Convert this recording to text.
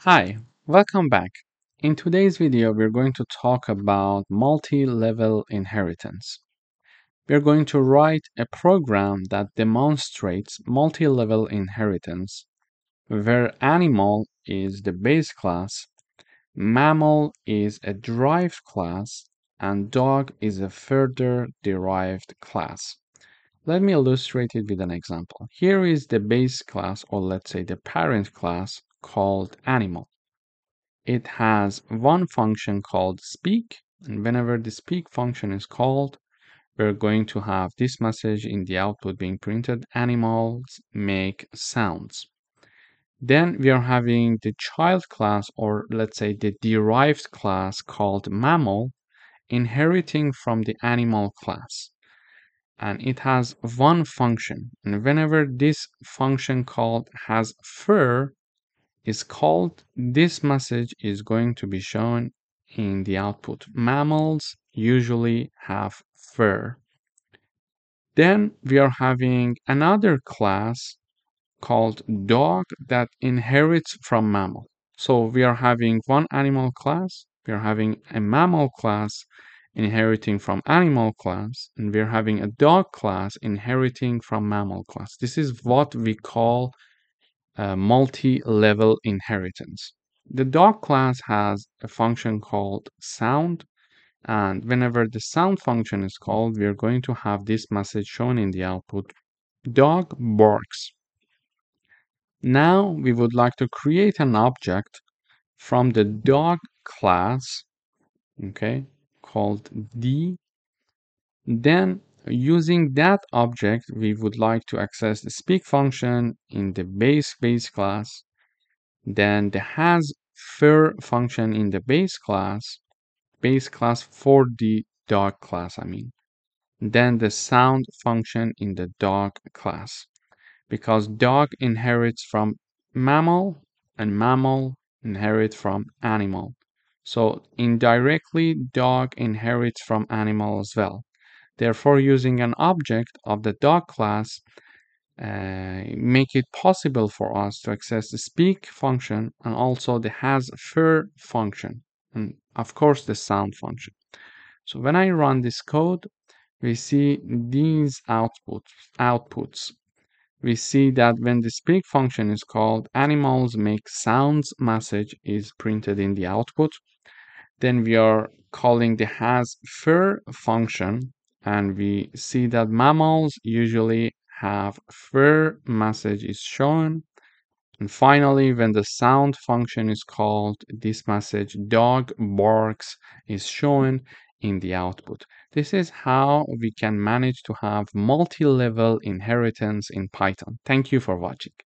Hi, welcome back. In today's video, we're going to talk about multi-level inheritance. We're going to write a program that demonstrates multi-level inheritance, where animal is the base class, mammal is a derived class, and dog is a further derived class. Let me illustrate it with an example. Here is the base class, or let's say the parent class, called animal. It has one function called speak, and whenever the speak function is called, we're going to have this message in the output being printed: animals make sounds. Then we are having the child class, or let's say the derived class called mammal, inheriting from the animal class. And it has one function, and whenever this function called has fur is called, this message is going to be shown in the output. Mammals usually have fur. Then we are having another class called dog that inherits from mammal. So we are having one animal class, we are having a mammal class inheriting from animal class, and we are having a dog class inheriting from mammal class. This is what we call multi-level inheritance. The dog class has a function called sound, and whenever the sound function is called, we are going to have this message shown in the output: dog barks. Now we would like to create an object from the dog class, okay, called D. Then using that object, we would like to access the speak function in the base class. Then the has fur function in the base class for the dog class, Then the sound function in the dog class, because dog inherits from mammal and mammal inherit from animal. So indirectly, dog inherits from animal as well. Therefore, using an object of the dog class make it possible for us to access the speak function and also the has fur function, and of course the sound function. So when I run this code, we see these outputs. We see that when the speak function is called, animals make sounds message is printed in the output. Then we are calling the has fur function, and we see that mammals usually have fur message is shown. And finally, when the sound function is called, this message dog barks is shown in the output. This is how we can manage to have multi-level inheritance in Python. Thank you for watching.